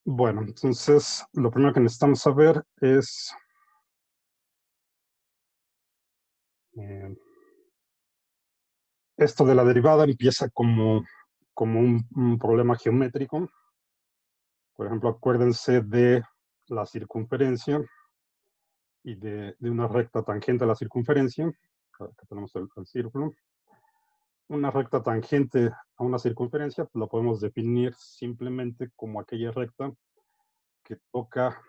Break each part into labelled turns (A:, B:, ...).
A: Bueno, entonces lo primero que necesitamos saber es eh, esto de la derivada empieza como un problema geométrico. Por ejemplo, acuérdense de la circunferencia y de una recta tangente a la circunferencia. Acá tenemos el círculo. Una recta tangente a una circunferencia, pues lo podemos definir simplemente como aquella recta que toca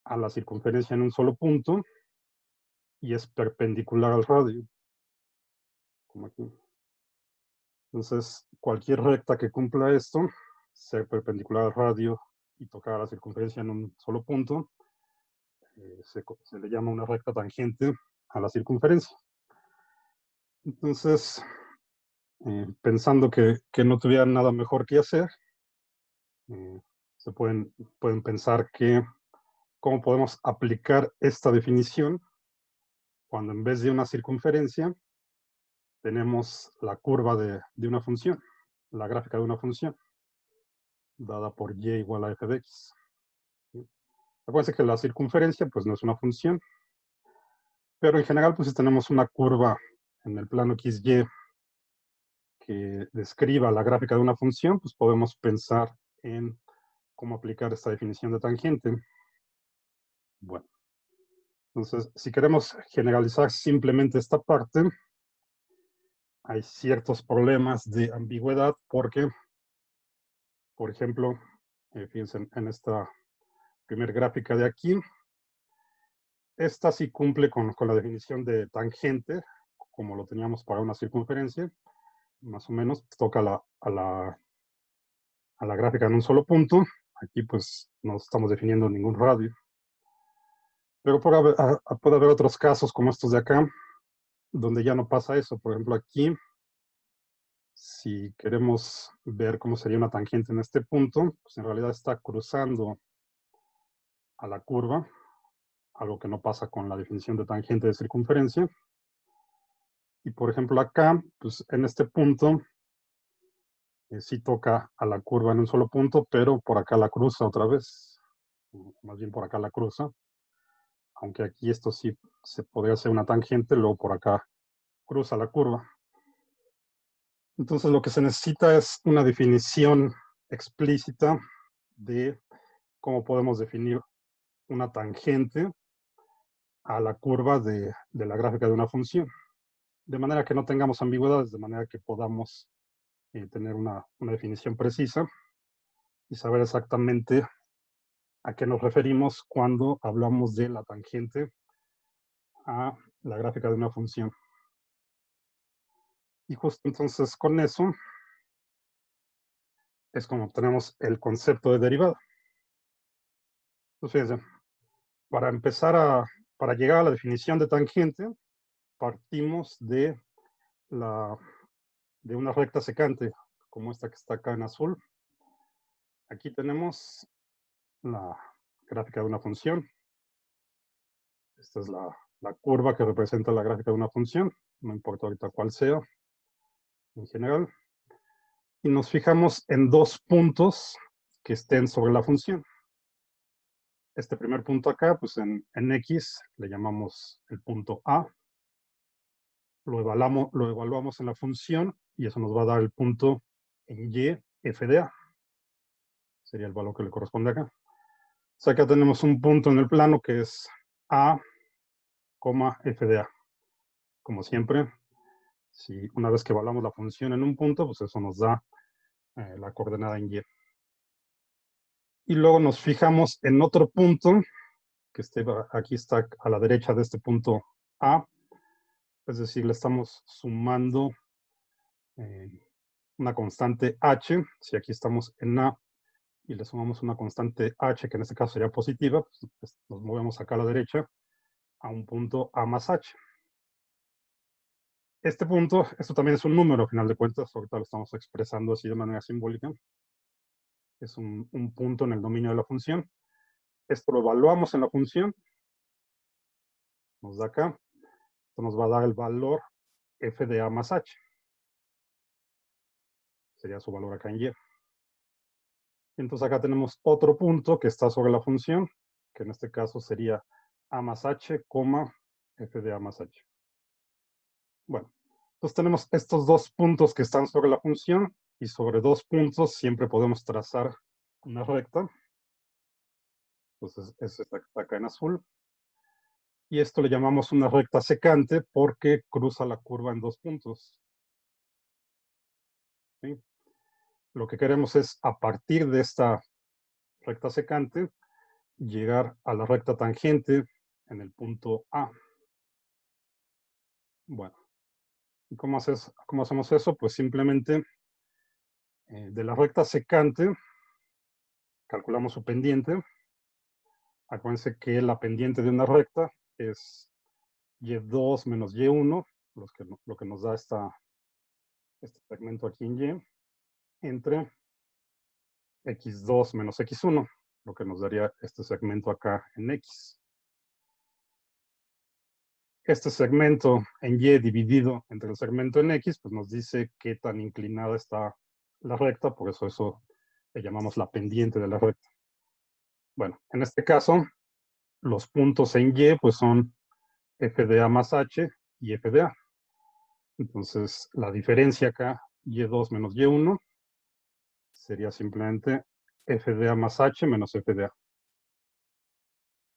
A: a la circunferencia en un solo punto y es perpendicular al radio, como aquí. Entonces, cualquier recta que cumpla esto, ser perpendicular al radio y tocar a la circunferencia en un solo punto, se le llama una recta tangente a la circunferencia. Entonces, pensando que no tuviera nada mejor que hacer, eh, se pueden pensar que cómo podemos aplicar esta definición cuando en vez de una circunferencia tenemos la curva de una función, la gráfica de una función, dada por y igual a f de x. Acuérdense que la circunferencia pues no es una función, pero en general pues si tenemos una curva en el plano XY que describa la gráfica de una función, pues podemos pensar en cómo aplicar esta definición de tangente. Bueno, entonces si queremos generalizar simplemente esta parte, hay ciertos problemas de ambigüedad porque, por ejemplo, fíjense en esta primer gráfica de aquí, esta sí cumple con la definición de tangente, como lo teníamos para una circunferencia, más o menos, toca a la gráfica en un solo punto. Aquí pues no estamos definiendo ningún radio. Pero puede haber otros casos como estos de acá, donde ya no pasa eso. Por ejemplo, aquí, si queremos ver cómo sería una tangente en este punto, pues en realidad está cruzando a la curva, algo que no pasa con la definición de tangente de circunferencia. Y por ejemplo acá, pues en este punto, sí toca a la curva en un solo punto, pero por acá la cruza otra vez. Más bien por acá la cruza. Aunque aquí esto sí se podría hacer una tangente, luego por acá cruza la curva. Entonces lo que se necesita es una definición explícita de cómo podemos definir una tangente a la curva de la gráfica de una función. De manera que no tengamos ambigüedades, de manera que podamos tener una definición precisa y saber exactamente a qué nos referimos cuando hablamos de la tangente a la gráfica de una función. Y justo entonces con eso es como obtenemos el concepto de derivada. Entonces, fíjense, para empezar para llegar a la definición de tangente, partimos la, de una recta secante, como esta que está acá en azul. Aquí tenemos la gráfica de una función. Esta es la curva que representa la gráfica de una función, no importa ahorita cuál sea, en general. Y nos fijamos en dos puntos que estén sobre la función. Este primer punto acá, pues en X le llamamos el punto A. Lo evaluamos en la función y eso nos va a dar el punto en Y, f de A. Sería el valor que le corresponde acá. O sea, acá tenemos un punto en el plano que es A, f de A. Como siempre, si una vez que evaluamos la función en un punto, pues eso nos da la coordenada en Y. Y luego nos fijamos en otro punto, que aquí está a la derecha de este punto A, es decir, le estamos sumando eh, una constante h, si aquí estamos en A y le sumamos una constante h, que en este caso sería positiva, pues nos movemos acá a la derecha a un punto A más h. Este punto, esto también es un número, a final de cuentas, ahorita lo estamos expresando así de manera simbólica, es un punto en el dominio de la función. Esto lo evaluamos en la función, nos da acá, esto nos va a dar el valor f de A más h, sería su valor acá en Y. Entonces acá tenemos otro punto que está sobre la función, que en este caso sería a más h, f de a más h. Bueno, entonces tenemos estos dos puntos que están sobre la función, y sobre dos puntos siempre podemos trazar una recta. Entonces, es esta que está acá en azul. Y esto le llamamos una recta secante porque cruza la curva en dos puntos. ¿Sí? Lo que queremos es, a partir de esta recta secante, llegar a la recta tangente en el punto A. Bueno, ¿y cómo hacemos eso? Pues simplemente de la recta secante calculamos su pendiente. Acuérdense que la pendiente de una recta es y2 menos y1, lo que nos da este segmento aquí en y, entre x2 menos x1, lo que nos daría este segmento acá en x. Este segmento en y dividido entre el segmento en x, pues nos dice qué tan inclinada está la recta, por eso le llamamos la pendiente de la recta. Bueno, en este caso, los puntos en y pues son f de a más h y f de a. Entonces, la diferencia acá, y2 menos y1, sería simplemente f de a más h menos f de a.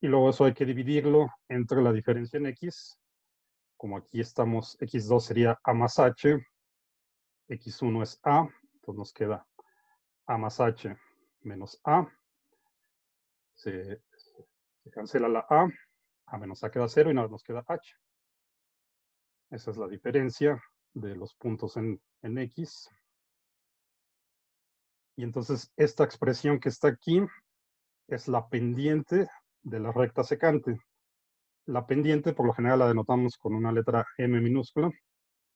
A: Y luego eso hay que dividirlo entre la diferencia en x. Como aquí estamos, x2 sería a más h, x1 es a, entonces nos queda a más h menos a. Se cancela la a menos a queda 0 y nada, nos queda h. Esa es la diferencia de los puntos en x. Y entonces esta expresión que está aquí es la pendiente de la recta secante. La pendiente por lo general la denotamos con una letra m minúscula,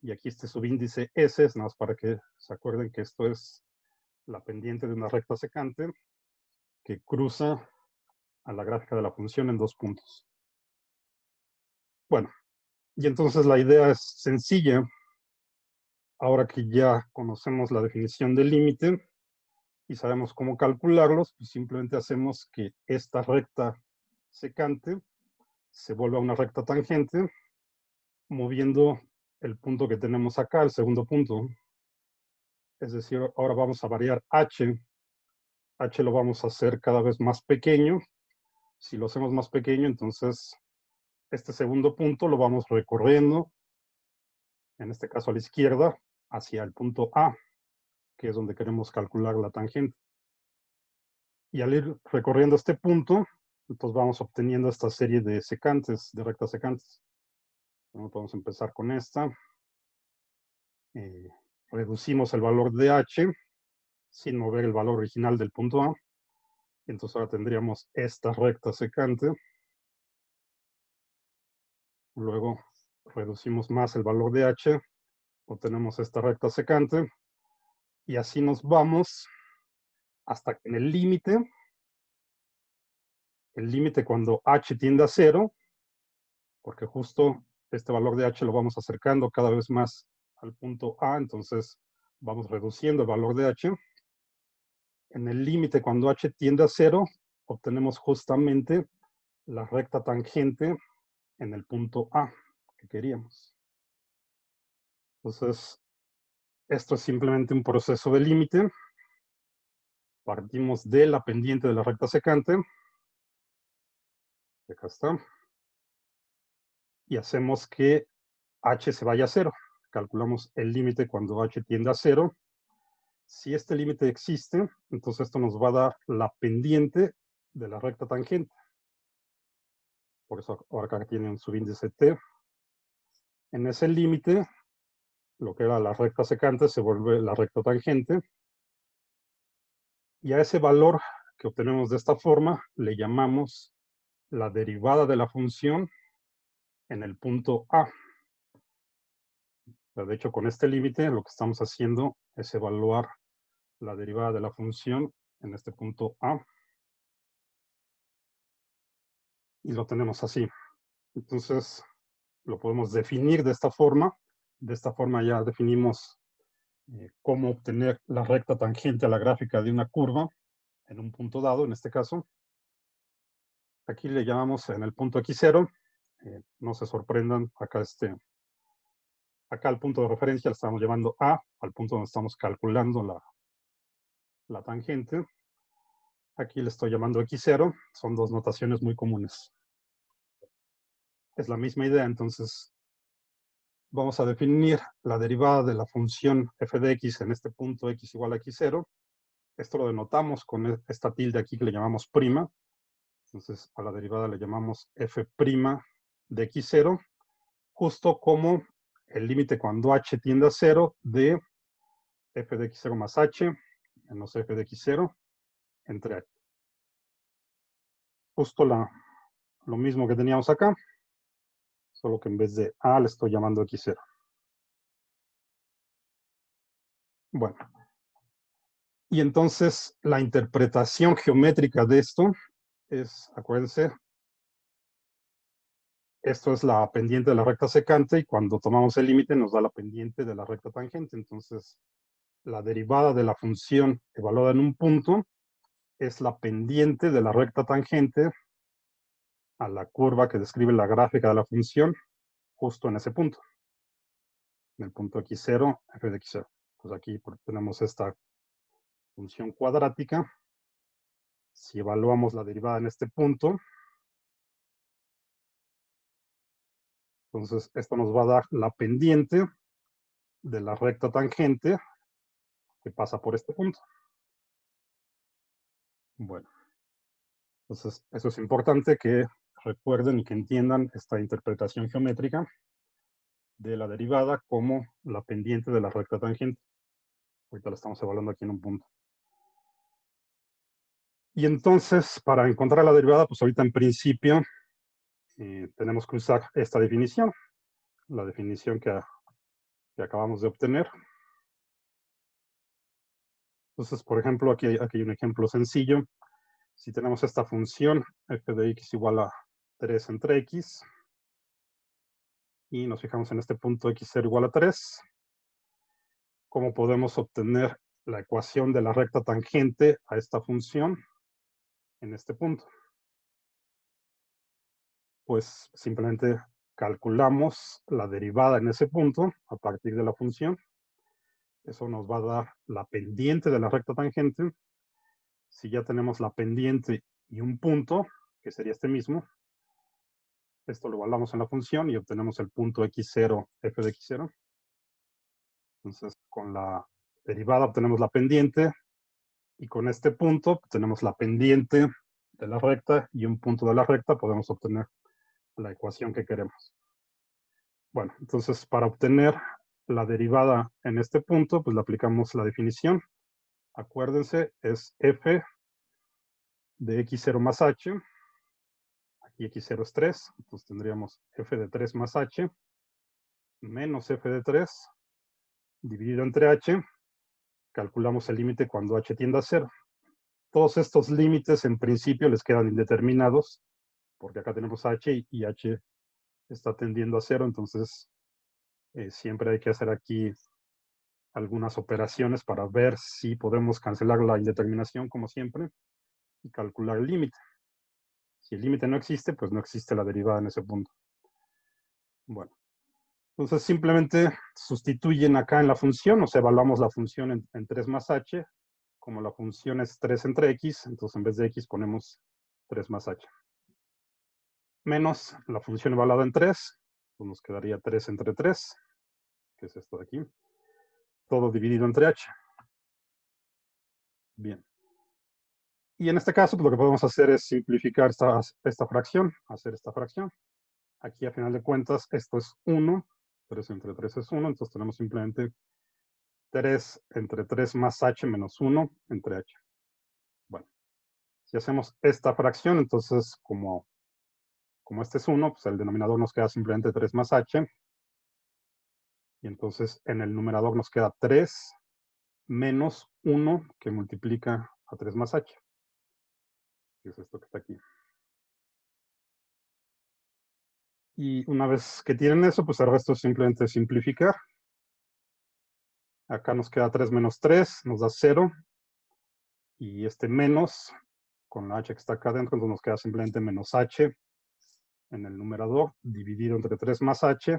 A: y aquí este subíndice s es nada más para que se acuerden que esto es la pendiente de una recta secante que cruza a la gráfica de la función en dos puntos. Bueno, y entonces la idea es sencilla. Ahora que ya conocemos la definición del límite y sabemos cómo calcularlos, pues simplemente hacemos que esta recta secante se vuelva una recta tangente, moviendo el punto que tenemos acá, el segundo punto. Es decir, ahora vamos a variar h. H lo vamos a hacer cada vez más pequeño. Si lo hacemos más pequeño, entonces este segundo punto lo vamos recorriendo, en este caso a la izquierda, hacia el punto A, que es donde queremos calcular la tangente. Y al ir recorriendo este punto, entonces vamos obteniendo esta serie de secantes, de rectas secantes. Bueno, podemos empezar con esta. Reducimos el valor de h sin mover el valor original del punto A. Entonces ahora tendríamos esta recta secante. Luego reducimos más el valor de h, obtenemos esta recta secante, y así nos vamos hasta que en el límite cuando h tiende a 0, porque justo este valor de h lo vamos acercando cada vez más al punto A, entonces vamos reduciendo el valor de h. En el límite cuando h tiende a 0, obtenemos justamente la recta tangente en el punto A que queríamos. Entonces, esto es simplemente un proceso de límite. Partimos de la pendiente de la recta secante. Acá está. Y hacemos que h se vaya a 0. Calculamos el límite cuando h tiende a 0. Si este límite existe, entonces esto nos va a dar la pendiente de la recta tangente. Por eso ahora acá tiene un subíndice t. En ese límite, lo que era la recta secante se vuelve la recta tangente. Y a ese valor que obtenemos de esta forma le llamamos la derivada de la función en el punto A. De hecho, con este límite lo que estamos haciendo es evaluar la derivada de la función en este punto A. Y lo tenemos así. Entonces, lo podemos definir de esta forma. De esta forma ya definimos cómo obtener la recta tangente a la gráfica de una curva. en un punto dado, en este caso. Aquí le llamamos en el punto x0, no se sorprendan, acá el punto de referencia le estamos llamando A, al punto donde estamos calculando la tangente. Aquí le estoy llamando x0, son dos notaciones muy comunes. Es la misma idea, entonces vamos a definir la derivada de la función f de x en este punto x igual a x0. Esto lo denotamos con esta tilde aquí que le llamamos prima. Entonces a la derivada le llamamos f' de x0, justo como el límite cuando h tiende a 0 de f de x0 más h menos f de x0 entre h. Justo lo mismo que teníamos acá, solo que en vez de a le estoy llamando x0. Bueno, y entonces la interpretación geométrica de esto es, acuérdense, esto es la pendiente de la recta secante y cuando tomamos el límite nos da la pendiente de la recta tangente. Entonces, la derivada de la función evaluada en un punto es la pendiente de la recta tangente a la curva que describe la gráfica de la función justo en ese punto, en el punto x0, f de x0. Pues aquí tenemos esta función cuadrática. Si evaluamos la derivada en este punto, entonces esto nos va a dar la pendiente de la recta tangente que pasa por este punto. Bueno, entonces eso es importante que recuerden y que entiendan esta interpretación geométrica de la derivada como la pendiente de la recta tangente. Ahorita la estamos evaluando aquí en un punto. Y entonces, para encontrar la derivada, pues ahorita en principio tenemos que usar esta definición, la definición que acabamos de obtener. Entonces, por ejemplo, aquí hay un ejemplo sencillo. Si tenemos esta función f de x igual a 3 entre x, y nos fijamos en este punto x0 igual a 3, ¿cómo podemos obtener la ecuación de la recta tangente a esta función en este punto? Pues simplemente calculamos la derivada en ese punto a partir de la función. Eso nos va a dar la pendiente de la recta tangente. Si ya tenemos la pendiente y un punto, que sería este mismo, esto lo evaluamos en la función y obtenemos el punto x0, f de x0. Entonces, con la derivada obtenemos la pendiente y con este punto tenemos la pendiente de la recta y un punto de la recta, podemos obtener la ecuación que queremos. Bueno, entonces para obtener la derivada en este punto, pues le aplicamos la definición. Acuérdense, es f de x0 más h. Aquí x0 es 3, entonces tendríamos f de 3 más h menos f de 3 dividido entre h. Calculamos el límite cuando h tiende a 0. Todos estos límites en principio les quedan indeterminados, porque acá tenemos h y h está tendiendo a 0, entonces siempre hay que hacer aquí algunas operaciones para ver si podemos cancelar la indeterminación, como siempre, y calcular el límite. Si el límite no existe, pues no existe la derivada en ese punto. Bueno, entonces simplemente sustituyen acá en la función, o sea, evaluamos la función en 3 más h. Como la función es 3 entre x, entonces en vez de x ponemos 3 más h. Menos la función evaluada en 3, pues nos quedaría 3 entre 3, que es esto de aquí. Todo dividido entre h. Bien. Y en este caso, pues lo que podemos hacer es simplificar esta fracción, hacer esta fracción. Aquí, a final de cuentas, esto es 1, 3 entre 3 es 1, entonces tenemos simplemente 3 entre 3 más h menos 1 entre h. Bueno, si hacemos esta fracción, entonces, como este es 1, pues el denominador nos queda simplemente 3 más h, y entonces en el numerador nos queda 3 menos 1 que multiplica a 3 más h, que es esto que está aquí. Y una vez que tienen eso, pues el resto es simplemente simplificar. Acá nos queda 3 menos 3, nos da 0. y este menos con la h que está acá adentro, entonces nos queda simplemente menos h en el numerador, dividido entre 3 más h,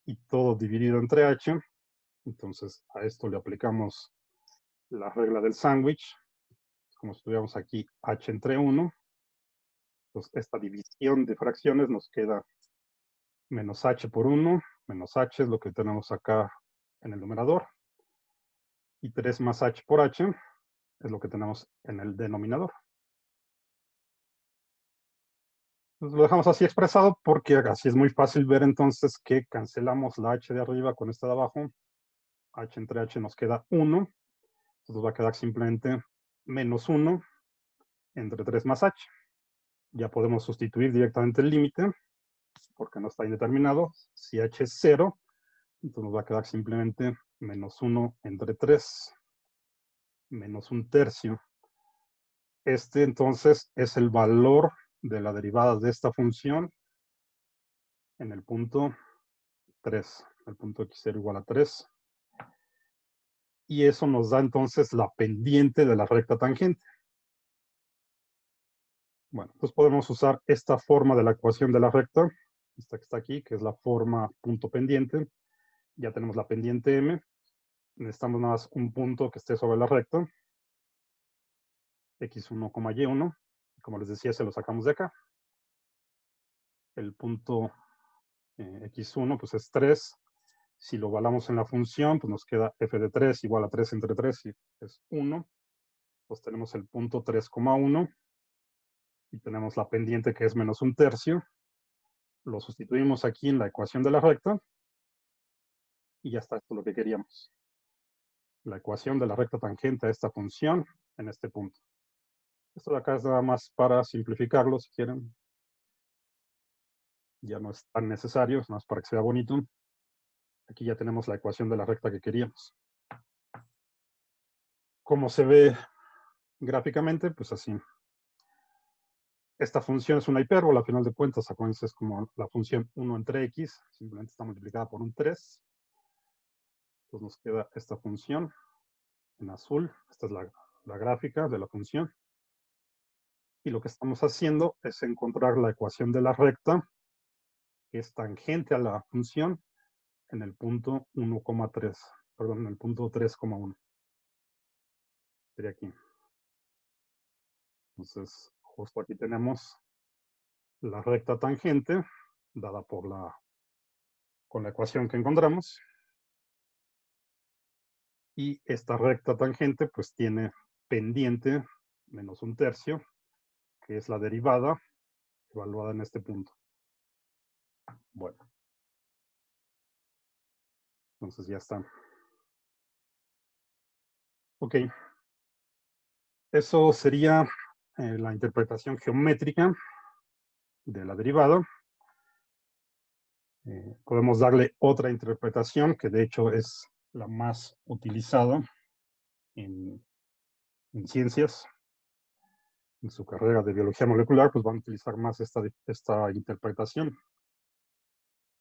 A: y todo dividido entre h. Entonces a esto le aplicamos la regla del sándwich, como si tuviéramos aquí h entre 1. Entonces esta división de fracciones nos queda menos h por 1, menos h es lo que tenemos acá en el numerador, y 3 más h por h es lo que tenemos en el denominador. Entonces lo dejamos así expresado porque así es muy fácil ver entonces que cancelamos la h de arriba con esta de abajo. H entre h nos queda 1. Entonces va a quedar simplemente menos 1 entre 3 más h. Ya podemos sustituir directamente el límite porque no está indeterminado. Si h es 0, entonces nos va a quedar simplemente menos 1 entre 3 menos 1/3. Este entonces es el valor de la derivada de esta función en el punto 3, el punto x0 igual a 3. Y eso nos da entonces la pendiente de la recta tangente. Bueno, entonces podemos usar esta forma de la ecuación de la recta, esta que está aquí, que es la forma punto pendiente. Ya tenemos la pendiente m. Necesitamos nada más un punto que esté sobre la recta, x1, y1. Como les decía, se lo sacamos de acá. El punto x1 pues es 3. Si lo valamos en la función, pues nos queda f de 3 igual a 3 entre 3, y es 1. Pues tenemos el punto 3,1 y tenemos la pendiente que es menos 1/3. Lo sustituimos aquí en la ecuación de la recta y ya está, esto es lo que queríamos. La ecuación de la recta tangente a esta función en este punto. Esto de acá es nada más para simplificarlo, si quieren. Ya no es tan necesario, es más para que sea bonito. Aquí ya tenemos la ecuación de la recta que queríamos. ¿Cómo se ve gráficamente? Pues así. Esta función es una hipérbola, a final de cuentas, acuérdense, es como la función 1 entre x, simplemente está multiplicada por un 3. Entonces nos queda esta función en azul. Esta es la gráfica de la función. Y lo que estamos haciendo es encontrar la ecuación de la recta, que es tangente a la función, en el punto 1,3, perdón, en el punto 3,1. Sería aquí. Entonces, justo aquí tenemos la recta tangente, dada con la ecuación que encontramos. Y esta recta tangente, pues tiene pendiente menos 1/3, que es la derivada evaluada en este punto. Bueno, entonces ya está. Ok, eso sería la interpretación geométrica de la derivada. Podemos darle otra interpretación, que de hecho es la más utilizada en ciencias. En su carrera de biología molecular, pues van a utilizar más esta interpretación.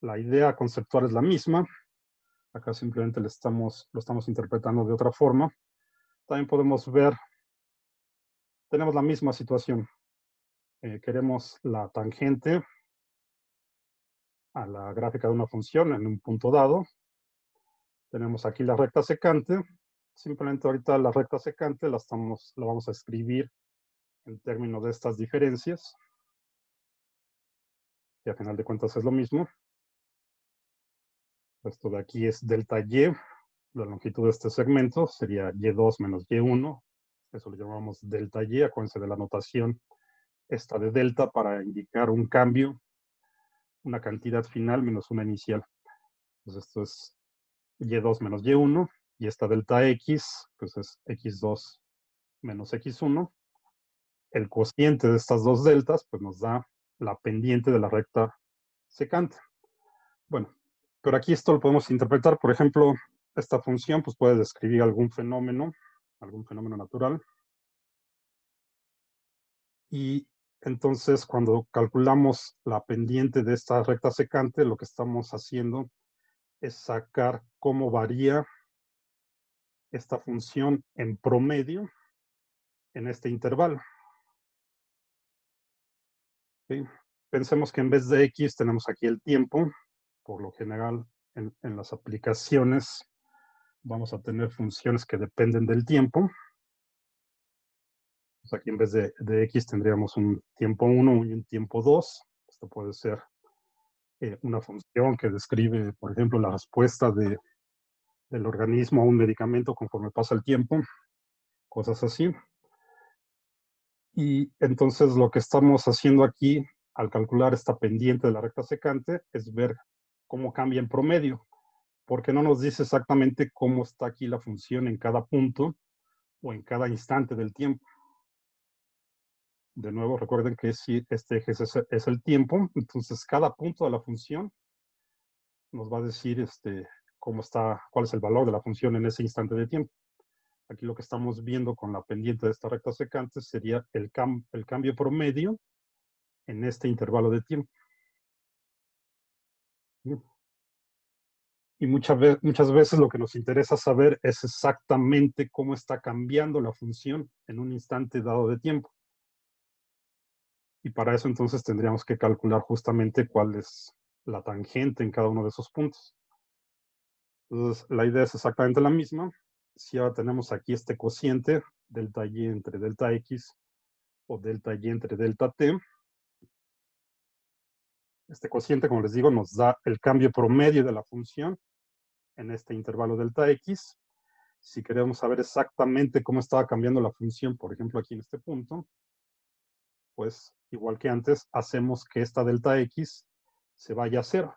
A: La idea conceptual es la misma. Acá simplemente lo estamos interpretando de otra forma. También podemos ver, tenemos la misma situación. Queremos la tangente a la gráfica de una función en un punto dado. Tenemos aquí la recta secante. Simplemente ahorita la recta secante la vamos a escribir en términos de estas diferencias, que a final de cuentas es lo mismo. Esto de aquí es delta y, la longitud de este segmento sería y2 menos y1. Eso lo llamamos delta y. Acuérdense de la notación esta de delta para indicar un cambio, una cantidad final menos una inicial. Entonces esto es y2 menos y1, y esta delta x, pues es x2 menos x1. El cociente de estas dos deltas, pues nos da la pendiente de la recta secante. Bueno, pero aquí esto lo podemos interpretar, por ejemplo, esta función pues puede describir algún fenómeno natural. Y entonces cuando calculamos la pendiente de esta recta secante, lo que estamos haciendo es sacar cómo varía esta función en promedio en este intervalo. ¿Sí? Pensemos que en vez de X tenemos aquí el tiempo. Por lo general, en las aplicaciones vamos a tener funciones que dependen del tiempo. Pues aquí en vez de X tendríamos un tiempo 1 y un tiempo 2. Esto puede ser una función que describe, por ejemplo, la respuesta del organismo a un medicamento conforme pasa el tiempo, cosas así. Y entonces lo que estamos haciendo aquí al calcular esta pendiente de la recta secante es ver cómo cambia en promedio, porque no nos dice exactamente cómo está aquí la función en cada punto o en cada instante del tiempo. De nuevo, recuerden que si este eje es el tiempo, entonces cada punto de la función nos va a decir cómo está, cuál es el valor de la función en ese instante de tiempo. Aquí lo que estamos viendo con la pendiente de esta recta secante sería el cambio promedio en este intervalo de tiempo. Y muchas veces lo que nos interesa saber es exactamente cómo está cambiando la función en un instante dado de tiempo. Y para eso entonces tendríamos que calcular justamente cuál es la tangente en cada uno de esos puntos. Entonces, la idea es exactamente la misma. Si ahora tenemos aquí este cociente, delta y entre delta x o delta y entre delta t, este cociente, como les digo, nos da el cambio promedio de la función en este intervalo delta x. Si queremos saber exactamente cómo estaba cambiando la función, por ejemplo, aquí en este punto, pues igual que antes, hacemos que esta delta x se vaya a cero.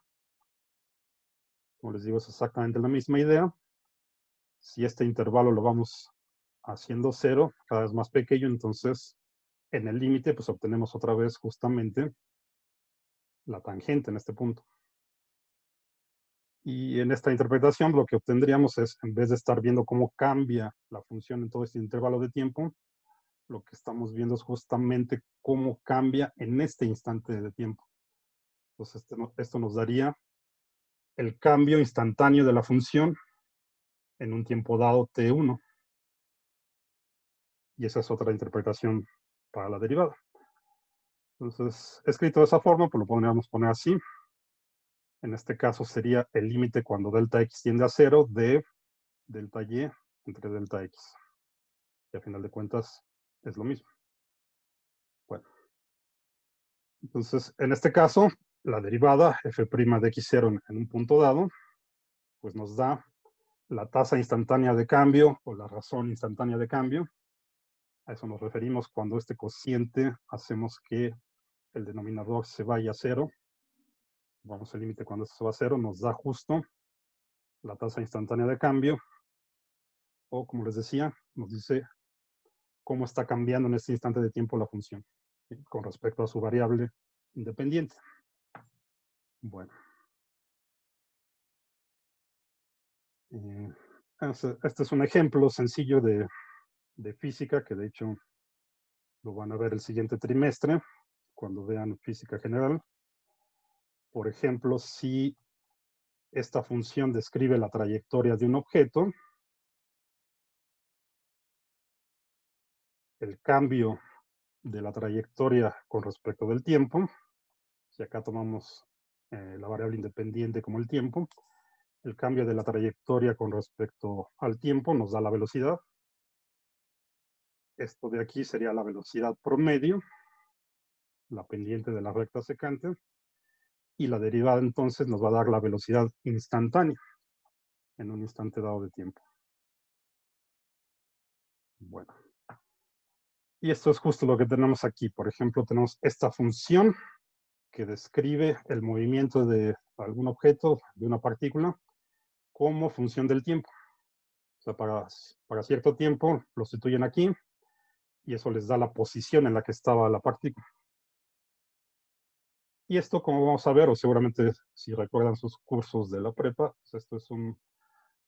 A: Como les digo, es exactamente la misma idea. Si este intervalo lo vamos haciendo cero, cada vez más pequeño, entonces en el límite, pues obtenemos otra vez justamente la tangente en este punto. Y en esta interpretación lo que obtendríamos es, en vez de estar viendo cómo cambia la función en todo este intervalo de tiempo, lo que estamos viendo es justamente cómo cambia en este instante de tiempo. Entonces, esto nos daría el cambio instantáneo de la función en un tiempo dado t1. Y esa es otra interpretación para la derivada. Entonces, escrito de esa forma, pues lo podríamos poner así. En este caso sería el límite cuando delta x tiende a 0 de delta y entre delta x. Y a final de cuentas es lo mismo. Bueno, entonces en este caso, la derivada f' de x0 en un punto dado, pues nos da la tasa instantánea de cambio o la razón instantánea de cambio. A eso nos referimos cuando este cociente hacemos que el denominador se vaya a 0. Vamos al límite cuando esto se va a 0, nos da justo la tasa instantánea de cambio, o como les decía, nos dice cómo está cambiando en este instante de tiempo la función, ¿sí?, con respecto a su variable independiente. Bueno. Este es un ejemplo sencillo de física, que de hecho lo van a ver el siguiente trimestre, cuando vean física general. Por ejemplo, si esta función describe la trayectoria de un objeto, el cambio de la trayectoria con respecto del tiempo, si acá tomamos la variable independiente como el tiempo, el cambio de la trayectoria con respecto al tiempo nos da la velocidad. Esto de aquí sería la velocidad promedio, la pendiente de la recta secante, y la derivada entonces nos va a dar la velocidad instantánea en un instante dado de tiempo. Bueno, y esto es justo lo que tenemos aquí. Por ejemplo, tenemos esta función que describe el movimiento de algún objeto, de una partícula, como función del tiempo. O sea, para cierto tiempo lo situyen aquí y eso les da la posición en la que estaba la partícula. Y esto, como vamos a ver, o seguramente si recuerdan sus cursos de la prepa, pues esto es un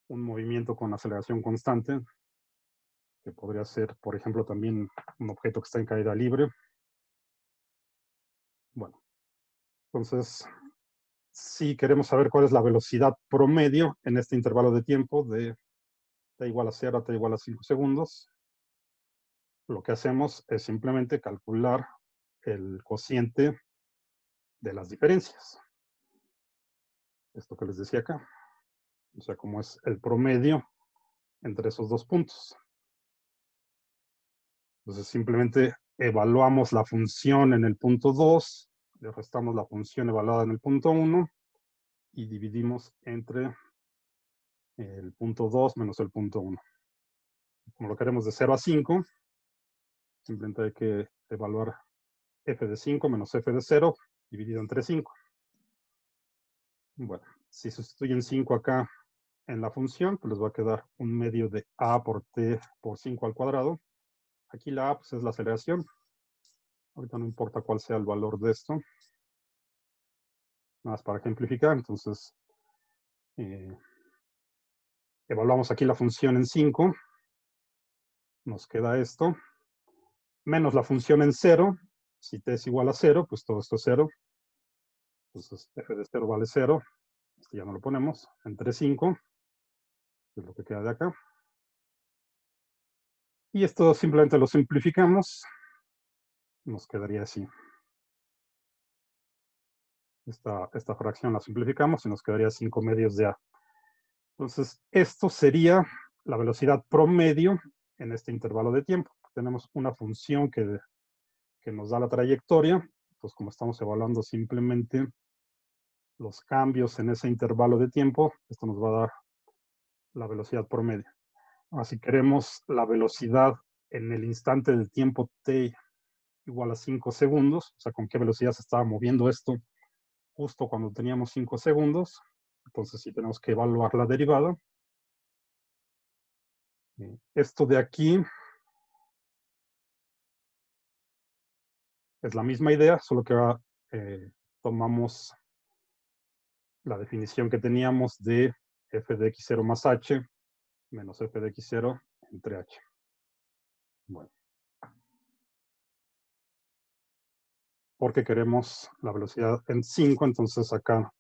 A: movimiento con aceleración constante, que podría ser, por ejemplo, también un objeto que está en caída libre. Bueno, entonces, si queremos saber cuál es la velocidad promedio en este intervalo de tiempo de t igual a 0 a t igual a 5 segundos, lo que hacemos es simplemente calcular el cociente de las diferencias. Esto que les decía acá. O sea, como es el promedio entre esos dos puntos. Entonces, simplemente evaluamos la función en el punto 2, le restamos la función evaluada en el punto 1 y dividimos entre el punto 2 menos el punto 1. Como lo queremos de 0 a 5, simplemente hay que evaluar f de 5 menos f de 0 dividido entre 5. Bueno, si sustituyen 5 acá en la función, pues les va a quedar un medio de a por t por 5 al cuadrado. Aquí la a pues, es la aceleración. Ahorita no importa cuál sea el valor de esto. Nada más para ejemplificar. Entonces, evaluamos aquí la función en 5. Nos queda esto. Menos la función en 0. Si t es igual a 0, pues todo esto es 0. Entonces, f de 0 vale 0. Este ya no lo ponemos. Entre 5, que es lo que queda de acá. Y esto simplemente lo simplificamos. Nos quedaría así. Esta fracción la simplificamos y nos quedaría 5 medios de a. Entonces, esto sería la velocidad promedio en este intervalo de tiempo. Tenemos una función que nos da la trayectoria. Entonces, como estamos evaluando simplemente los cambios en ese intervalo de tiempo, esto nos va a dar la velocidad promedio. Ahora, si queremos la velocidad en el instante de tiempo t igual a 5 segundos, o sea, con qué velocidad se estaba moviendo esto justo cuando teníamos 5 segundos, entonces sí tenemos que evaluar la derivada. Esto de aquí es la misma idea, solo que ahora tomamos la definición que teníamos de f de x0 más h menos f de x0 entre h. Bueno. Porque queremos la velocidad en 5, entonces acá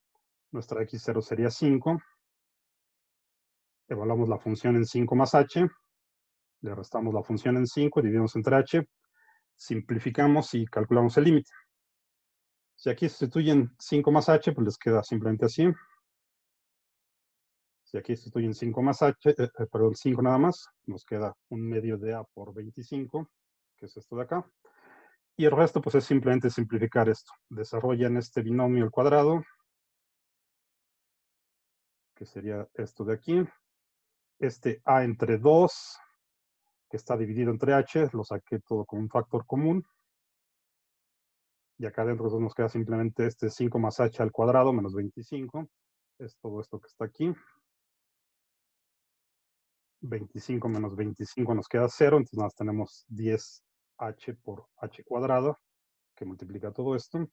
A: nuestra x0 sería 5. Evaluamos la función en 5 más h, le restamos la función en 5, dividimos entre h, simplificamos y calculamos el límite. Si aquí sustituyen 5 más h, pues les queda simplemente así. Si aquí sustituyen 5 más h, perdón, 5 nada más, nos queda un medio de a por 25, que es esto de acá. Y el resto, pues es simplemente simplificar esto. Desarrollan este binomio al cuadrado, que sería esto de aquí. Este a entre 2, que está dividido entre h, lo saqué todo con un factor común. Y acá adentro nos queda simplemente este 5 más h al cuadrado menos 25. Es todo esto que está aquí. 25 menos 25 nos queda 0, entonces nada más tenemos 10h por h cuadrado, que multiplica todo esto.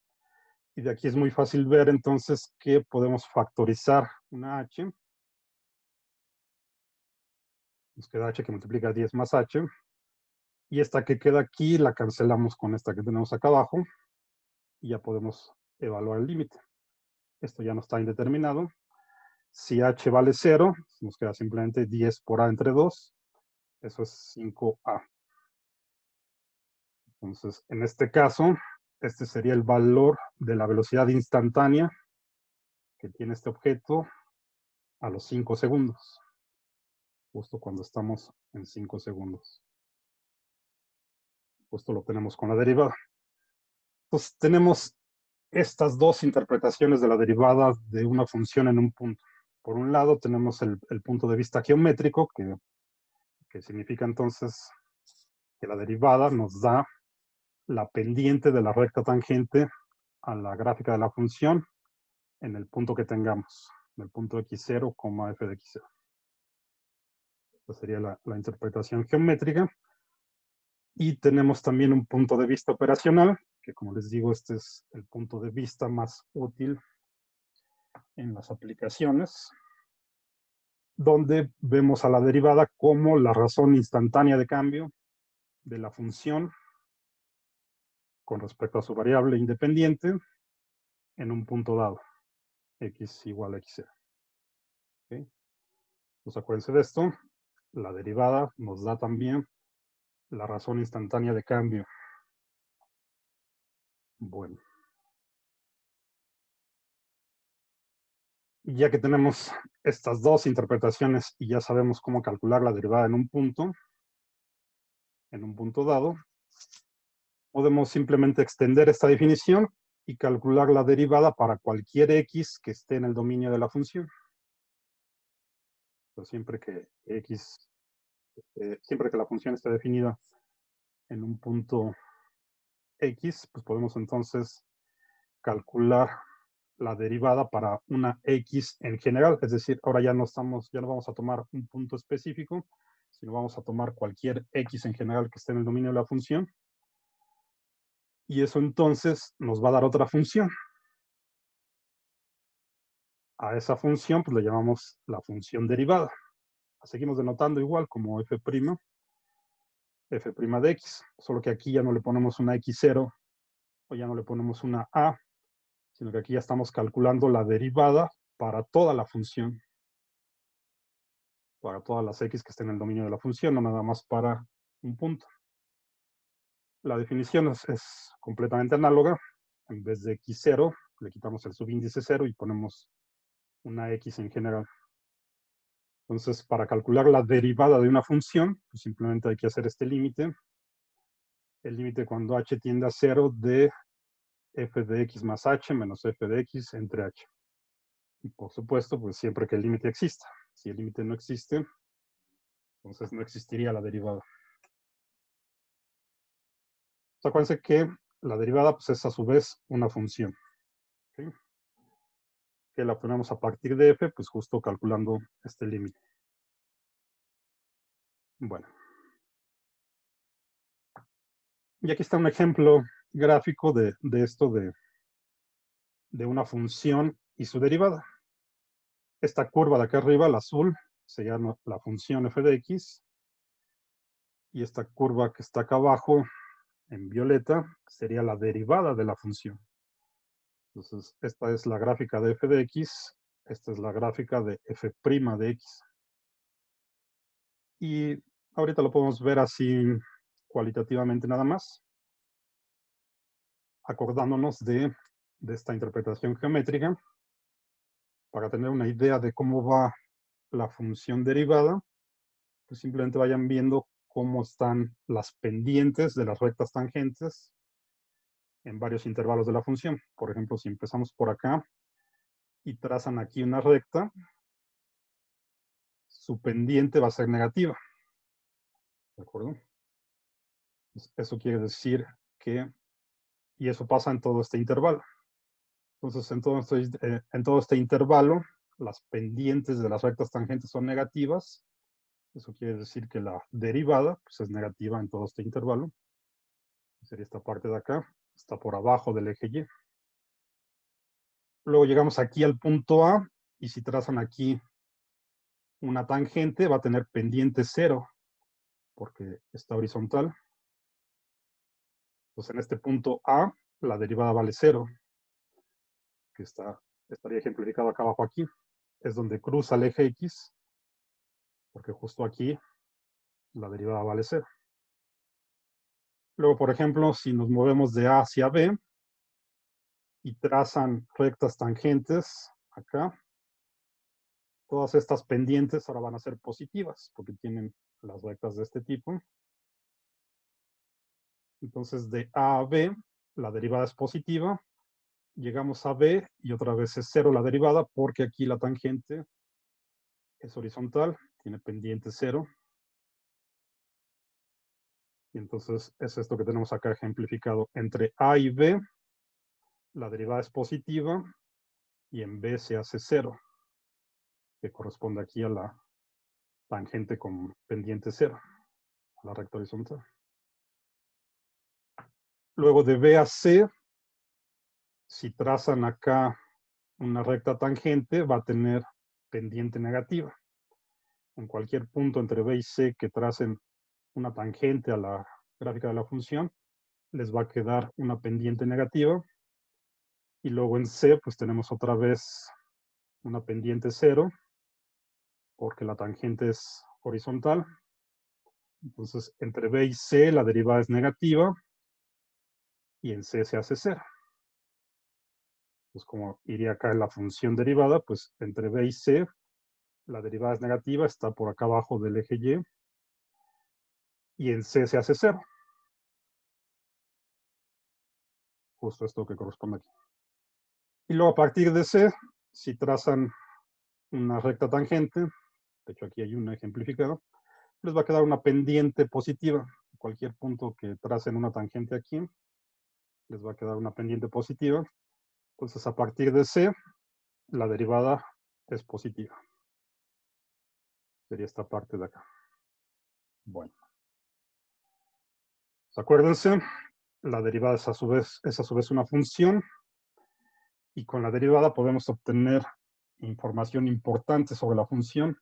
A: Y de aquí es muy fácil ver entonces que podemos factorizar una h. Nos queda h que multiplica 10 más h. Y esta que queda aquí la cancelamos con esta que tenemos acá abajo. Y ya podemos evaluar el límite. Esto ya no está indeterminado. Si h vale 0, nos queda simplemente 10 por a entre 2. Eso es 5a. Entonces, en este caso, este sería el valor de la velocidad instantánea que tiene este objeto a los 5 segundos. Justo cuando estamos en 5 segundos. Justo lo tenemos con la derivada. Entonces, tenemos estas dos interpretaciones de la derivada de una función en un punto. Por un lado, tenemos el punto de vista geométrico, que significa entonces que la derivada nos da la pendiente de la recta tangente a la gráfica de la función en el punto que tengamos, en el punto x0, f de x0. Esta sería la interpretación geométrica. Y tenemos también un punto de vista operacional, que como les digo, este es el punto de vista más útil en las aplicaciones, donde vemos a la derivada como la razón instantánea de cambio de la función con respecto a su variable independiente en un punto dado, x igual a x0. ¿Okay? Pues acuérdense de esto, la derivada nos da también la razón instantánea de cambio. Bueno, ya que tenemos estas dos interpretaciones y ya sabemos cómo calcular la derivada en un punto dado, podemos simplemente extender esta definición y calcular la derivada para cualquier x que esté en el dominio de la función. Pero siempre que la función esté definida en un punto x, pues podemos entonces calcular la derivada para una x en general. Es decir, ahora ya no vamos a tomar un punto específico, sino vamos a tomar cualquier x en general que esté en el dominio de la función. Y eso entonces nos va a dar otra función. A esa función pues le llamamos la función derivada. La seguimos denotando igual como f' de x, solo que aquí ya no le ponemos una x0 o ya no le ponemos una a, sino que aquí ya estamos calculando la derivada para toda la función, para todas las x que estén en el dominio de la función, no nada más para un punto. La definición es completamente análoga. En vez de x0, le quitamos el subíndice 0 y ponemos una x en general. Entonces, para calcular la derivada de una función, pues simplemente hay que hacer este límite. El límite cuando h tiende a 0 de f de x más h menos f de x entre h. Y por supuesto, pues siempre que el límite exista. Si el límite no existe, entonces no existiría la derivada. Acuérdense que la derivada pues, es a su vez una función. ¿Okay? Que la ponemos a partir de f, pues justo calculando este límite. Bueno. Y aquí está un ejemplo gráfico de esto de una función y su derivada. Esta curva de acá arriba, la azul, se llama la función f de x. Y esta curva que está acá abajo, en violeta, sería la derivada de la función. Entonces, esta es la gráfica de f de x, esta es la gráfica de f' de x. Y ahorita lo podemos ver así cualitativamente nada más, acordándonos de esta interpretación geométrica, para tener una idea de cómo va la función derivada, pues simplemente vayan viendo cómo están las pendientes de las rectas tangentes en varios intervalos de la función. Por ejemplo, si empezamos por acá y trazan aquí una recta, su pendiente va a ser negativa. ¿De acuerdo? Eso quiere decir que, y eso pasa en todo este intervalo. Entonces, en todo este intervalo, las pendientes de las rectas tangentes son negativas. Eso quiere decir que la derivada pues, es negativa en todo este intervalo. Sería esta parte de acá, está por abajo del eje Y. Luego llegamos aquí al punto A, y si trazan aquí una tangente, va a tener pendiente 0, porque está horizontal. Entonces en este punto A, la derivada vale 0, que estaría ejemplificado acá abajo aquí. Es donde cruza el eje X, porque justo aquí la derivada vale 0. Luego, por ejemplo, si nos movemos de A hacia B y trazan rectas tangentes acá, todas estas pendientes ahora van a ser positivas, porque tienen las rectas de este tipo. Entonces, de A a B, la derivada es positiva. Llegamos a B y otra vez es 0 la derivada, porque aquí la tangente es horizontal, tiene pendiente 0. Y entonces es esto que tenemos acá ejemplificado. Entre A y B, la derivada es positiva y en B se hace 0, que corresponde aquí a la tangente con pendiente 0, a la recta horizontal. Luego de B a C, si trazan acá una recta tangente, va a tener pendiente negativa. En cualquier punto entre B y C que tracen una tangente a la gráfica de la función, les va a quedar una pendiente negativa. Y luego en C, pues tenemos otra vez una pendiente 0, porque la tangente es horizontal. Entonces, entre b y c la derivada es negativa y en c se hace 0. Pues como iría acá en la función derivada, pues entre b y c la derivada es negativa, está por acá abajo del eje y en c se hace 0. Justo esto que corresponde aquí. Y luego a partir de c, si trazan una recta tangente, de hecho aquí hay una ejemplificada, les va a quedar una pendiente positiva. Cualquier punto que tracen una tangente aquí, les va a quedar una pendiente positiva. Entonces a partir de c, la derivada es positiva. Sería esta parte de acá. Bueno. Acuérdense, la derivada es a su vez una función y con la derivada podemos obtener información importante sobre la función.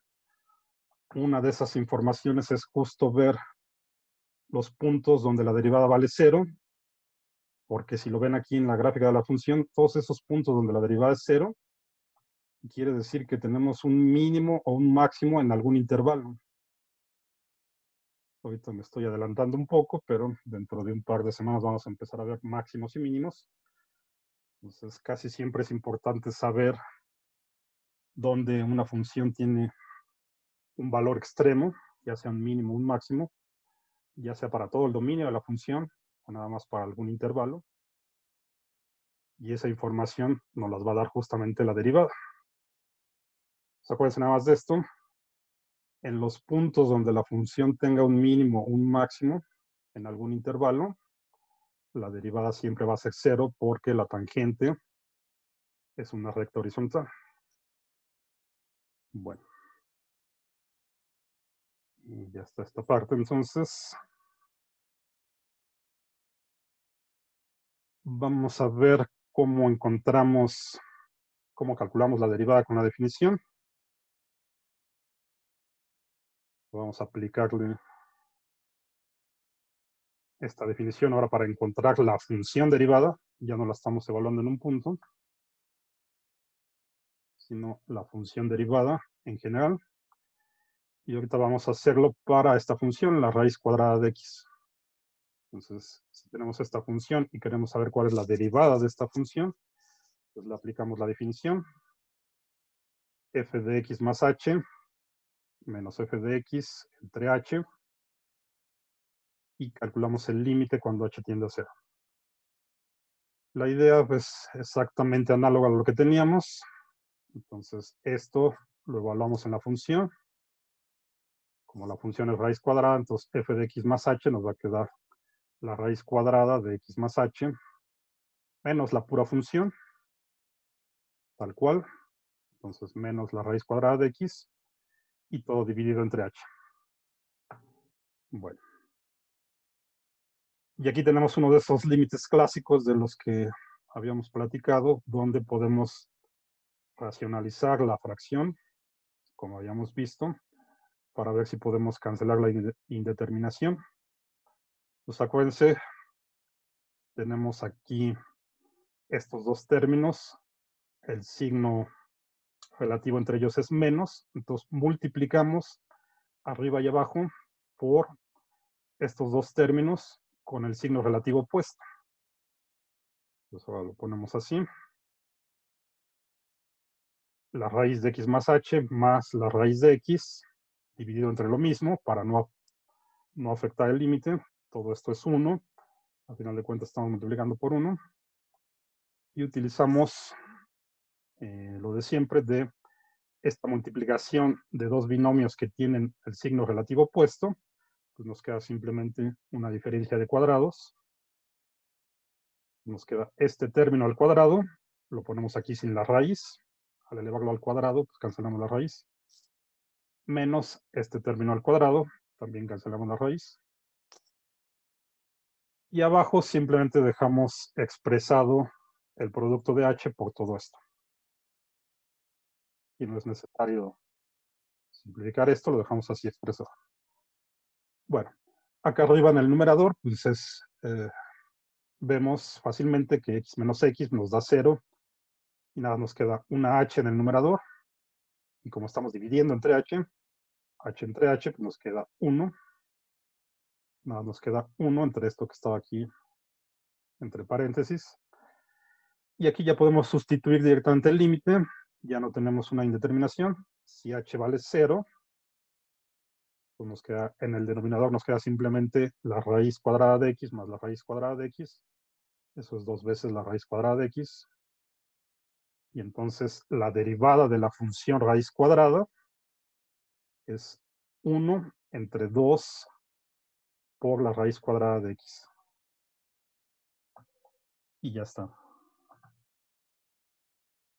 A: Una de esas informaciones es justo ver los puntos donde la derivada vale 0, porque si lo ven aquí en la gráfica de la función, todos esos puntos donde la derivada es 0, quiere decir que tenemos un mínimo o un máximo en algún intervalo. Ahorita me estoy adelantando un poco, pero dentro de un par de semanas vamos a empezar a ver máximos y mínimos. Entonces, casi siempre es importante saber dónde una función tiene un valor extremo, ya sea un mínimo o un máximo, ya sea para todo el dominio de la función o nada más para algún intervalo. Y esa información nos las va a dar justamente la derivada. Acuérdense nada más de esto. En los puntos donde la función tenga un mínimo o un máximo en algún intervalo, la derivada siempre va a ser 0 porque la tangente es una recta horizontal. Bueno. Y ya está esta parte, entonces. Vamos a ver cómo cómo calculamos la derivada con la definición. Vamos a aplicarle esta definición ahora para encontrar la función derivada. Ya no la estamos evaluando en un punto, sino la función derivada en general. Y ahorita vamos a hacerlo para esta función, la raíz cuadrada de x. Entonces, si tenemos esta función y queremos saber cuál es la derivada de esta función, pues le aplicamos la definición. F de x más h menos f de x entre h y calculamos el límite cuando h tiende a 0. La idea pues exactamente análoga a lo que teníamos. Entonces esto lo evaluamos en la función. Como la función es raíz cuadrada, entonces f de x más h nos va a quedar la raíz cuadrada de x más h menos la pura función, tal cual. Entonces menos la raíz cuadrada de x y todo dividido entre h. Bueno. Y aquí tenemos uno de esos límites clásicos de los que habíamos platicado, donde podemos racionalizar la fracción, como habíamos visto, para ver si podemos cancelar la indeterminación. Pues acuérdense, tenemos aquí estos dos términos, el signo relativo entre ellos es menos, entonces multiplicamos arriba y abajo por estos dos términos con el signo relativo opuesto. Entonces ahora lo ponemos así. La raíz de x más h más la raíz de x dividido entre lo mismo para no afectar el límite. Todo esto es 1. Al final de cuentas estamos multiplicando por 1. Y utilizamos lo de siempre de esta multiplicación de dos binomios que tienen el signo relativo opuesto, pues nos queda simplemente una diferencia de cuadrados. Nos queda este término al cuadrado, lo ponemos aquí sin la raíz. Al elevarlo al cuadrado, pues cancelamos la raíz. Menos este término al cuadrado, también cancelamos la raíz. Y abajo simplemente dejamos expresado el producto de h por todo esto. Y no es necesario simplificar esto, lo dejamos así expresado. Bueno, acá arriba en el numerador, pues vemos fácilmente que x menos x nos da 0 y nada, nos queda una h en el numerador. Y como estamos dividiendo entre h entre h, pues nos queda 1. Nada, nos queda 1 entre esto que estaba aquí entre paréntesis. Y aquí ya podemos sustituir directamente el límite. Ya no tenemos una indeterminación. Si h vale 0, pues nos queda, en el denominador nos queda simplemente la raíz cuadrada de x más la raíz cuadrada de x. Eso es 2 veces la raíz cuadrada de x. Y entonces la derivada de la función raíz cuadrada es 1 entre 2 por la raíz cuadrada de x. Y ya está.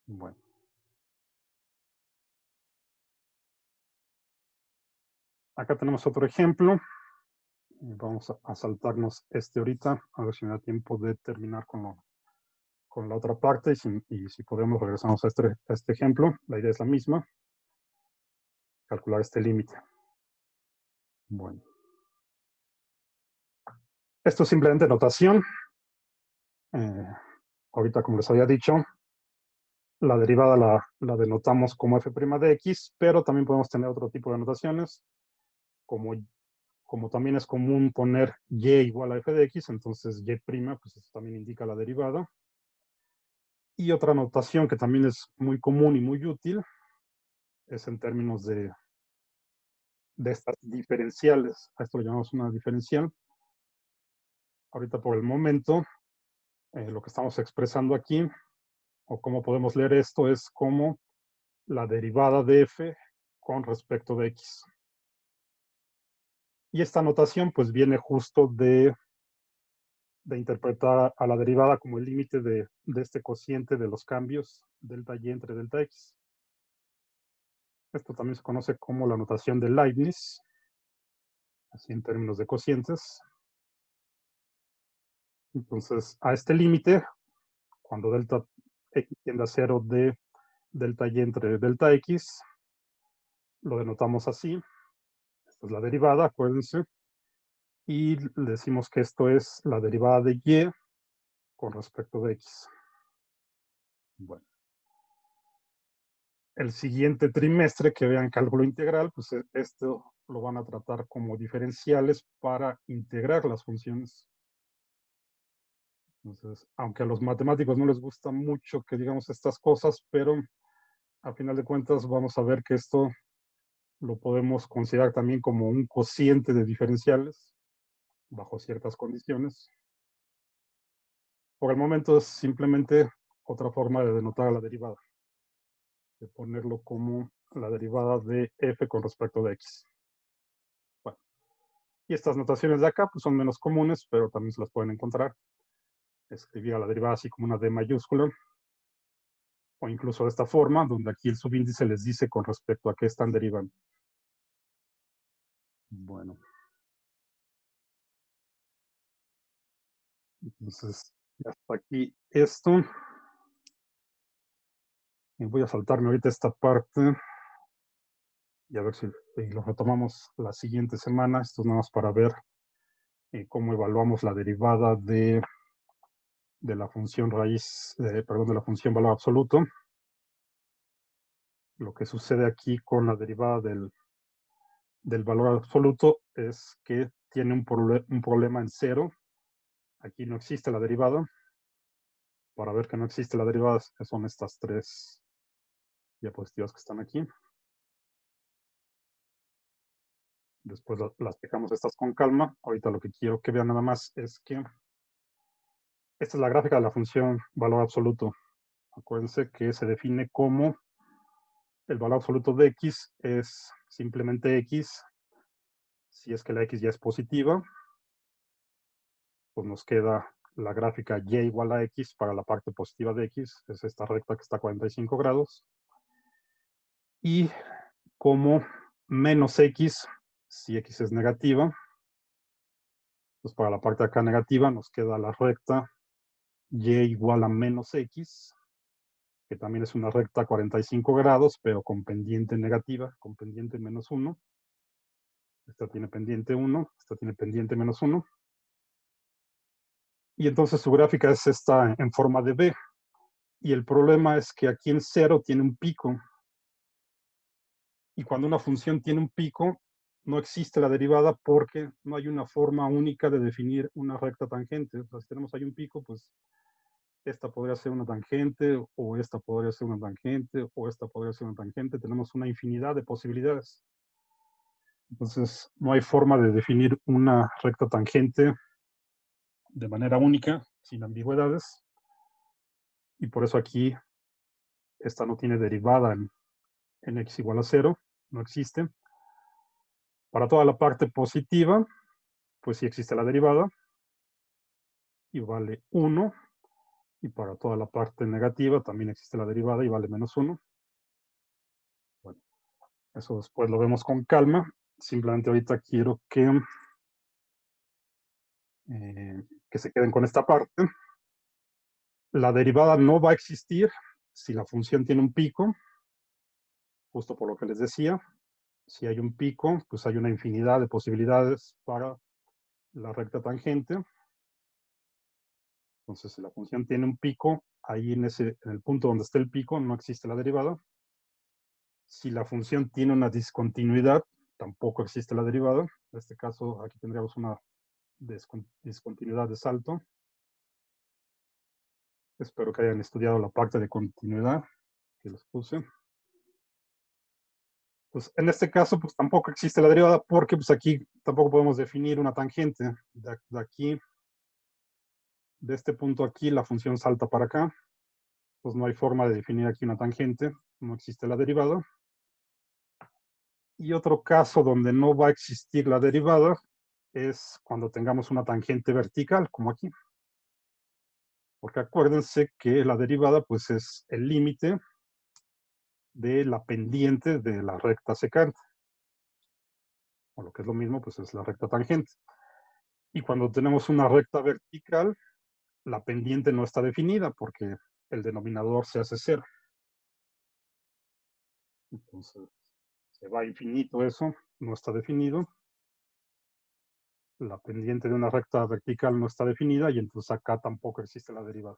A: Bueno. Acá tenemos otro ejemplo. Vamos a saltarnos este ahorita, a ver si me da tiempo de terminar con la otra parte y si podemos regresamos a este ejemplo. La idea es la misma, calcular este límite. Bueno. Esto es simplemente notación. Ahorita, como les había dicho, la derivada la denotamos como f' de x, pero también podemos tener otro tipo de notaciones, como también es común poner y igual a f de x, entonces y', pues eso también indica la derivada. Y otra notación que también es muy común y muy útil es en términos de estas diferenciales. A esto lo llamamos una diferencial. Ahorita por el momento, lo que estamos expresando aquí, o cómo podemos leer esto, es como la derivada de f con respecto de x. Y esta notación pues viene justo de interpretar a la derivada como el límite de este cociente de los cambios delta y entre delta x. Esto también se conoce como la notación de Leibniz, así en términos de cocientes. Entonces, a este límite, cuando delta x tiende a 0 de delta y entre delta x, lo denotamos así. Esta es la derivada, acuérdense. Y decimos que esto es la derivada de y con respecto de x. Bueno. El siguiente trimestre que vean cálculo integral, pues esto lo van a tratar como diferenciales para integrar las funciones. Entonces, aunque a los matemáticos no les gusta mucho que digamos estas cosas, pero a final de cuentas vamos a ver que esto lo podemos considerar también como un cociente de diferenciales bajo ciertas condiciones. Por el momento es simplemente otra forma de denotar a la derivada, de ponerlo como la derivada de f con respecto de x. Bueno, y estas notaciones de acá pues son menos comunes, pero también se las pueden encontrar. Escribir a la derivada así como una d mayúscula, o incluso de esta forma, donde aquí el subíndice les dice con respecto a qué están derivando. Bueno. Entonces, ya está aquí esto. Y voy a saltarme ahorita esta parte y a ver si lo retomamos la siguiente semana. Esto es nada más para ver cómo evaluamos la derivada de la función raíz, perdón, de la función valor absoluto. Lo que sucede aquí con la derivada del valor absoluto es que tiene un problema en cero. Aquí no existe la derivada. Para ver que no existe la derivada, son estas tres diapositivas que están aquí. Después las dejamos estas con calma. Ahorita lo que quiero que vean nada más es que esta es la gráfica de la función valor absoluto. Acuérdense que se define como el valor absoluto de x es simplemente x. Si es que la x ya es positiva, pues nos queda la gráfica y igual a x para la parte positiva de x. Es esta recta que está a 45 grados. Y como menos x, si x es negativa, pues para la parte de acá negativa nos queda la recta y igual a menos x, que también es una recta a 45 grados, pero con pendiente negativa, con pendiente menos 1. Esta tiene pendiente 1, esta tiene pendiente menos 1. Y entonces su gráfica es esta en forma de B. Y el problema es que aquí en 0 tiene un pico. Y cuando una función tiene un pico, no existe la derivada porque no hay una forma única de definir una recta tangente. O sea, si tenemos ahí un pico, pues esta podría ser una tangente, o esta podría ser una tangente, o esta podría ser una tangente. Tenemos una infinidad de posibilidades. Entonces, no hay forma de definir una recta tangente de manera única, sin ambigüedades. Y por eso aquí esta no tiene derivada en x igual a 0, no existe. Para toda la parte positiva, pues sí existe la derivada y vale 1. Y para toda la parte negativa también existe la derivada y vale menos 1. Bueno, eso después lo vemos con calma. Simplemente ahorita quiero que se queden con esta parte. La derivada no va a existir si la función tiene un pico, justo por lo que les decía. Si hay un pico, pues hay una infinidad de posibilidades para la recta tangente. Entonces, si la función tiene un pico, ahí en el punto donde esté el pico no existe la derivada. Si la función tiene una discontinuidad, tampoco existe la derivada. En este caso, aquí tendríamos una discontinuidad de salto. Espero que hayan estudiado la parte de continuidad que les puse. Pues en este caso, pues tampoco existe la derivada porque pues aquí tampoco podemos definir una tangente. De aquí, de este punto aquí, la función salta para acá. Pues no hay forma de definir aquí una tangente. No existe la derivada. Y otro caso donde no va a existir la derivada es cuando tengamos una tangente vertical, como aquí. Porque acuérdense que la derivada pues es el límite de la pendiente de la recta secante. O lo que es lo mismo, pues es la recta tangente. Y cuando tenemos una recta vertical, la pendiente no está definida porque el denominador se hace 0. Entonces, se va a infinito eso, no está definido. La pendiente de una recta vertical no está definida y entonces acá tampoco existe la derivada.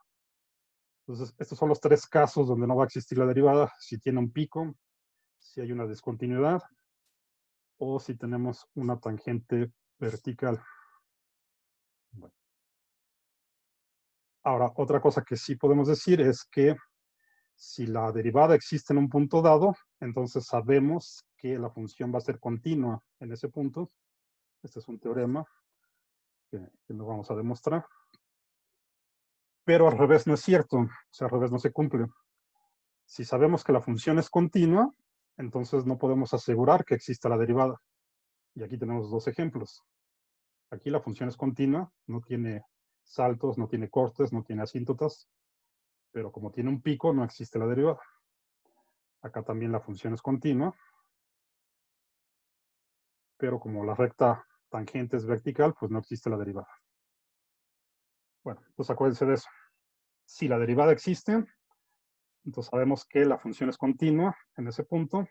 A: Entonces, estos son los tres casos donde no va a existir la derivada: si tiene un pico, si hay una discontinuidad o si tenemos una tangente vertical. Bueno. Ahora, otra cosa que sí podemos decir es que si la derivada existe en un punto dado, entonces sabemos que la función va a ser continua en ese punto. Este es un teorema que lo vamos a demostrar. Pero al revés no es cierto, o sea, al revés no se cumple. Si sabemos que la función es continua, entonces no podemos asegurar que exista la derivada. Y aquí tenemos dos ejemplos. Aquí la función es continua, no tiene saltos, no tiene cortes, no tiene asíntotas, pero como tiene un pico, no existe la derivada. Acá también la función es continua, pero como la recta tangente es vertical, pues no existe la derivada. Bueno, entonces acuérdense de eso. Si la derivada existe, entonces sabemos que la función es continua en ese punto,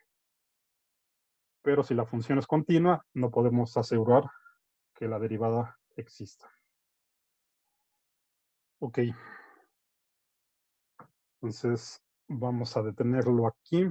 A: pero si la función es continua, no podemos asegurar que la derivada exista. Ok. Entonces, vamos a detenerlo aquí.